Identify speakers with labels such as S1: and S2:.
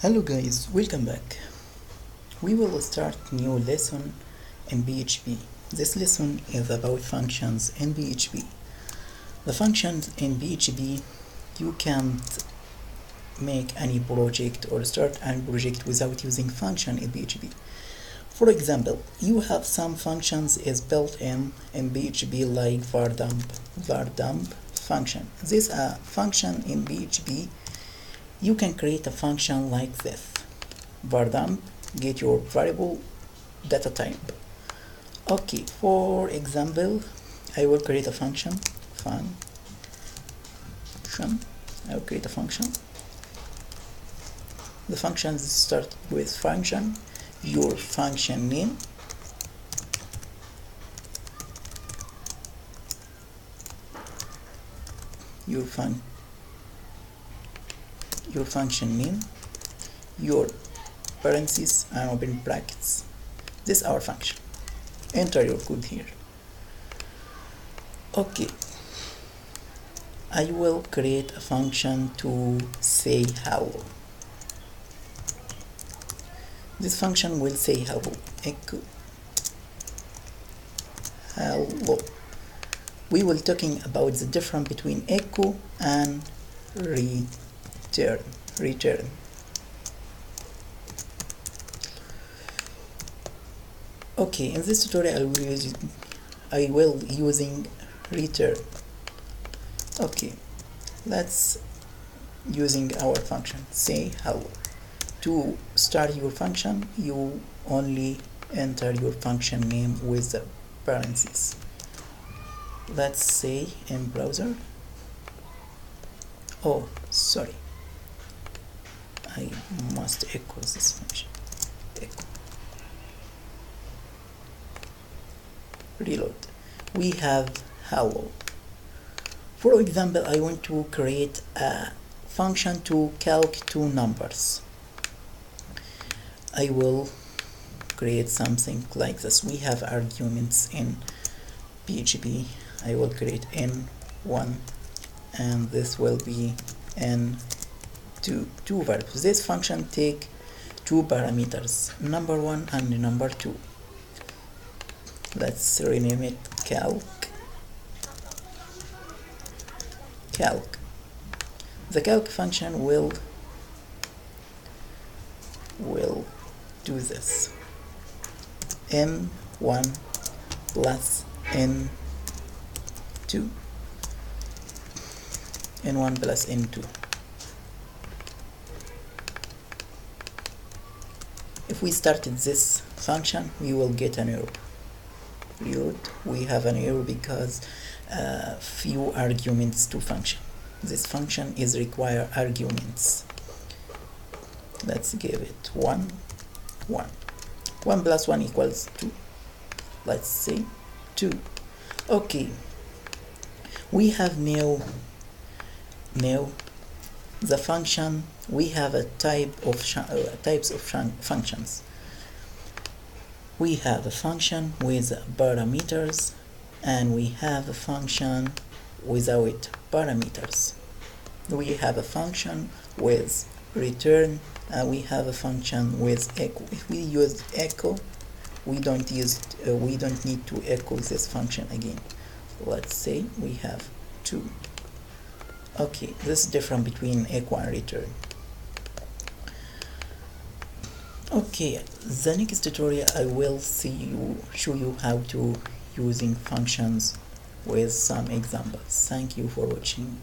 S1: Hello guys, welcome back. We will start new lesson in PHP. This lesson is about functions in PHP. The functions in PHP, you can't make any project or start any project without using function in PHP. For example, you have some functions is built in PHP like var_dump function. This function in PHP. You can create a function like this: var_dump, get your variable data type. Okay, for example, I will create a function. I will create a function. The functions start with function, your function name, your function name, your parentheses and open brackets. This is our function. Enter your code here. Okay, I will create a function to say hello. This function will say hello, echo hello. We will talking about the difference between echo and return. Okay, in this tutorial I will using return. Okay, let's using our function say hello. To start your function, you only enter your function name with the parentheses. Let's say in browser. Oh, sorry, I must echo this function. Echo. Reload. We have hello. For example, I want to create a function to calc two numbers. I will create something like this. We have arguments in PHP. I will create n1 and this will be n2, two variables. This function take two parameters, number 1 and number 2. Let's rename it calc. The calc function will do this: n1 plus n2, n1 plus n2. If we started this function, we will get an error. We have an error because few arguments to function. This function is require arguments. Let's give it 1 plus 1 equals 2. Let's say 2. Okay, we have now the function. We have a types of functions. We have a function with parameters and we have a function without parameters. We have a function with return and we have a function with echo. If we use echo, we don't need to echo this function again. Let's say we have 2. Okay, this is different between echo and return. Okay, the next tutorial I will show you how to using functions with some examples. Thank you for watching.